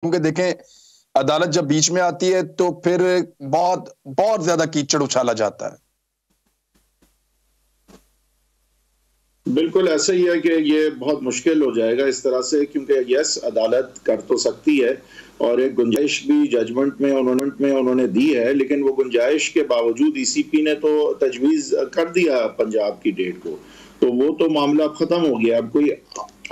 क्योंकि देखें अदालत जब बीच में आती है तो फिर बहुत बहुत ज्यादा कीचड़ उछाला जाता है। बिल्कुल ऐसा ही है कि ये बहुत मुश्किल हो जाएगा इस तरह से, क्योंकि यस अदालत कर तो सकती है और एक गुंजाइश भी जजमेंट में उन्होंने दी है, लेकिन वो गुंजाइश के बावजूद ईसीपी ने तो तजवीज़ कर दिया पंजाब की डेट को, तो वो तो मामला ख़त्म हो गया। अब कोई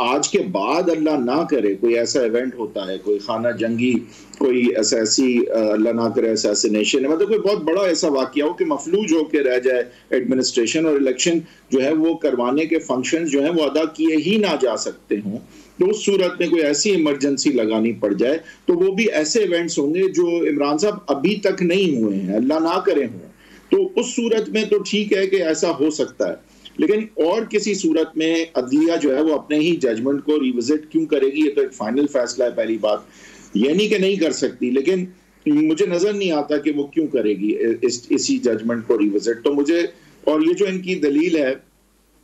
आज के बाद अल्लाह ना करे कोई ऐसा इवेंट होता है, कोई खाना जंगी, कोई ऐसी अल्लाह ना करे असैसिनेशन, मतलब कोई बहुत बड़ा ऐसा वाकया हो कि मफलूज होकर रह जाए एडमिनिस्ट्रेशन और इलेक्शन जो है वो करवाने के फंक्शन जो है वो अदा किए ही ना जा सकते हों, तो उस सूरत में कोई ऐसी इमरजेंसी लगानी पड़ जाए तो वो भी ऐसे इवेंट्स होंगे जो इमरान साहब अभी तक नहीं हुए हैं, अल्लाह ना करे हों, तो उस सूरत में तो ठीक है कि ऐसा हो सकता है। लेकिन और किसी सूरत में अदलिया जो है वो अपने ही जजमेंट को रिविजिट क्यों करेगी? ये तो एक फाइनल फैसला है। पहली बात ये नहीं कि नहीं कर सकती, लेकिन मुझे नजर नहीं आता कि वो क्यों करेगी इसी जजमेंट को रिविजिट। तो मुझे, और ये जो इनकी दलील है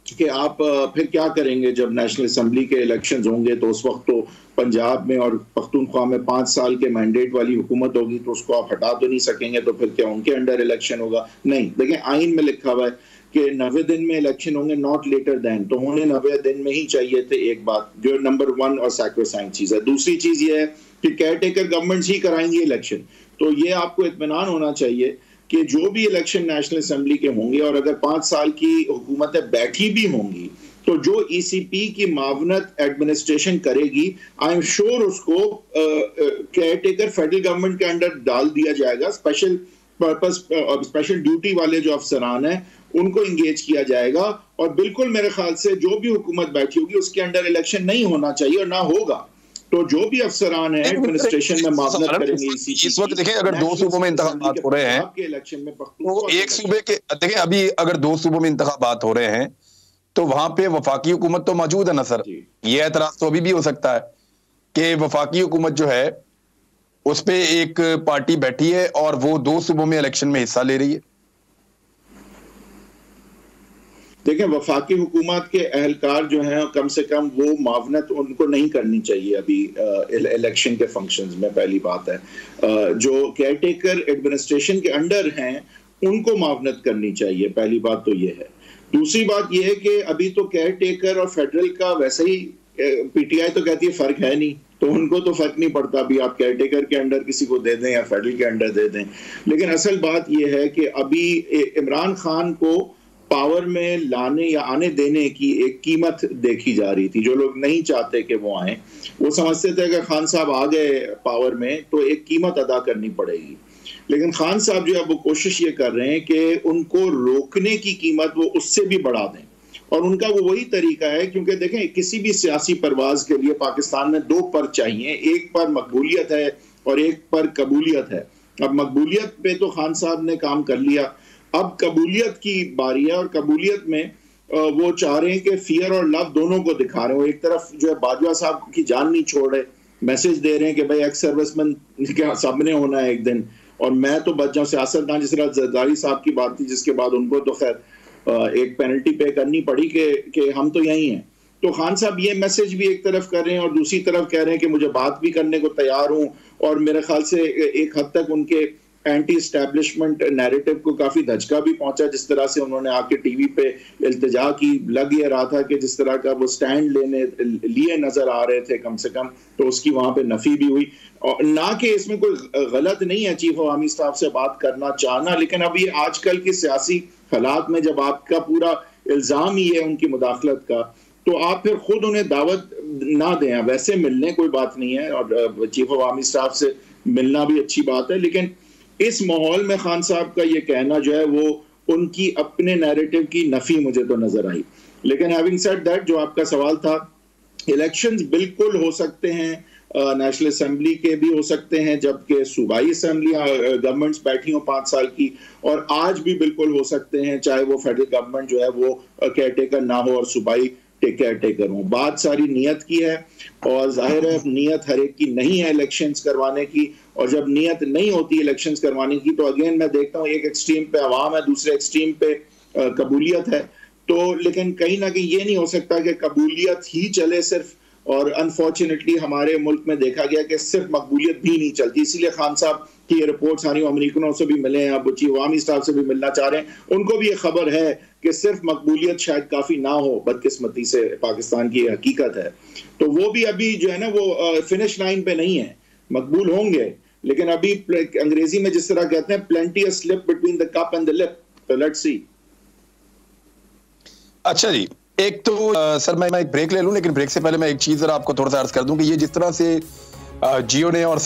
कि आप फिर क्या करेंगे जब नेशनल असेंबली के इलेक्शंस होंगे, तो उस वक्त तो पंजाब में और पख्तूनख्वा में 5 साल के मैंडेट वाली हुकूमत होगी, तो उसको आप हटा तो नहीं सकेंगे, तो फिर क्या उनके अंडर इलेक्शन होगा? नहीं, देखिए आइन में लिखा हुआ है कि 90 दिन में इलेक्शन होंगे, नॉट लेटर देन, तो होने 90 दिन में ही चाहिए थे। एक बात जो नंबर 1 और सैक्रोसैंक्ट चीज है। दूसरी चीज ये है कि केयर टेकर गवर्नमेंट्स ही कराएंगी इलेक्शन, तो ये आपको इत्मीनान होना चाहिए कि जो भी इलेक्शन नेशनल असेंबली के होंगे और अगर 5 साल की हुकूमतें बैठी भी होंगी, तो जो ईसीपी की मावनत एडमिनिस्ट्रेशन करेगी, आई एम श्योर उसको केयर टेकर फेडरल गवर्नमेंट के अंडर डाल दिया जाएगा। स्पेशल पर्पस और स्पेशल ड्यूटी वाले जो अफसरान हैं उनको इंगेज किया जाएगा, और बिल्कुल मेरे ख्याल से जो भी हुकूमत बैठी होगी उसके अंडर इलेक्शन नहीं होना चाहिए और ना होगा, तो जो भी अफसरान है एडमिनिस्ट्रेशन में मामला करेंगे। इस वक्त देखें अगर 2 सूबों में इंतखाबात हो रहे हैं इलेक्शन में तो एक सूबे के, देखें अभी अगर 2 सूबों में इंतखाबात हो रहे हैं तो वहां पे वफाकी हुकूमत तो मौजूद है ना सर। ये एतराज तो अभी भी हो सकता है कि वफाकी हुकूमत जो है उस पे एक पार्टी बैठी है और वो 2 सूबों में इलेक्शन में हिस्सा ले रही है। देखें वफाकी हुकूमत के अहलकार जो हैं कम से कम वो मावनत उनको नहीं करनी चाहिए अभी इलेक्शन के फंक्शंस में। पहली बात है जो केयर टेकर एडमिनिस्ट्रेशन के अंडर हैं उनको मावनत करनी चाहिए, पहली बात तो ये है। दूसरी बात ये है कि अभी तो केयर टेकर और फेडरल का वैसे ही पीटीआई तो कहती है फर्क है नहीं, तो उनको तो फर्क नहीं पड़ता अभी आप केयर टेकर के अंडर किसी को दे दें या फेडरल के अंडर दे दें। लेकिन असल बात यह है कि अभी इमरान खान को पावर में लाने या आने देने की एक कीमत देखी जा रही थी। जो लोग नहीं चाहते कि वो आए, वो समझते थे कि खान साहब आ गए पावर में तो एक कीमत अदा करनी पड़ेगी, लेकिन खान साहब जो है वो कोशिश ये कर रहे हैं कि उनको रोकने की कीमत वो उससे भी बढ़ा दें, और उनका वो वही तरीका है। क्योंकि देखें किसी भी सियासी परवाज के लिए पाकिस्तान में 2 पर चाहिए, एक पर मकबूलियत है और एक पर कबूलियत है। अब मकबूलियत पे तो खान साहब ने काम कर लिया, अब कबूलियत की बारी है, और कबूलियत में वो चाह रहे हैं कि फियर और लव दोनों को दिखा रहे हो। एक तरफ जो है बाजवा साहब की जान नहीं छोड़ रहे, मैसेज दे रहे हैं कि भाई एक्स सर्विसमैन के सामने होना है एक दिन, और मैं तो बच जाऊं। सियासतदान जिस तरह जरदारी साहब की बात थी जिसके बाद उनको तो खैर एक पेनल्टी पे करनी पड़ी कि हम तो यही हैं। तो खान साहब ये मैसेज भी एक तरफ कर रहे हैं और दूसरी तरफ कह रहे हैं कि मुझे बात भी करने को तैयार हूं, और मेरे ख्याल से एक हद तक उनके एंटी एस्टैब्लिशमेंट नैरेटिव को काफी धचका भी पहुंचा, जिस तरह से उन्होंने आके टीवी पे इल्तिजा की। लग ये रहा था कि जिस तरह का वो स्टैंड लिए नजर आ रहे थे कम से कम, तो उसकी वहां पे नफी भी हुई। और ना कि इसमें कोई गलत नहीं है चीफ अवामी स्टाफ से बात करना चाहना, लेकिन अब ये आजकल की सियासी हालात में जब आपका पूरा इल्जाम ही है उनकी मुदाखलत का, तो आप फिर खुद उन्हें दावत ना दें। वैसे मिलने कोई बात नहीं है और चीफ अवामी स्टाफ से मिलना भी अच्छी बात है, लेकिन इस माहौल में खान साहब का ये कहना जो है वो उनकी अपने नैरेटिव की नफी मुझे तो नजर आई। लेकिन हैविंग सेड दैट, जो आपका सवाल था, इलेक्शंस बिल्कुल हो सकते हैं, नेशनल असेंबली के भी हो सकते हैं जबकि सूबाई असेंबली गवर्नमेंट्स बैठी हो 5 साल की, और आज भी बिल्कुल हो सकते हैं चाहे वो फेडरल गवर्नमेंट जो है वो केयर टेकर ना हो और सूबाई केयर टेकर हो। बात सारी नियत की है, और जाहिर है नियत हर एक की नहीं है इलेक्शंस करवाने की, और जब नियत नहीं होती इलेक्शंस करवाने की तो अगेन मैं देखता हूँ एक एक्सट्रीम पे अवाम है, दूसरे एक्सट्रीम पे कबूलियत है। तो लेकिन कहीं ना कहीं ये नहीं हो सकता कि कबूलियत ही चले सिर्फ और अनफॉर्चुनेटली हमारे मुल्क में देखा गया कि सिर्फ मकबूलियत भी नहीं चलती, इसीलिए खान साहब की ये रिपोर्ट्स आ रही, अमरीकनों से भी मिले हैं, अब चीफ अवामी स्टाफ से भी मिलना चाह रहे हैं, उनको भी ये खबर है कि सिर्फ मकबूलियत शायद काफी ना हो, बदकिस्मती से पाकिस्तान की हकीकत है। तो वो भी अभी जो है ना वो फिनिश लाइन पे नहीं है, मकबूल होंगे, लेकिन अभी अंग्रेजी में जिस तरह कहते हैं plenty a slip between the cup and the lip, तो लेट्स सी। अच्छा जी, एक तो सर मैं एक ब्रेक ले लूं, लेकिन ब्रेक से पहले मैं एक चीज जरा आपको थोड़ा सा अर्ज कर दूं कि ये जिस तरह से जियो ने और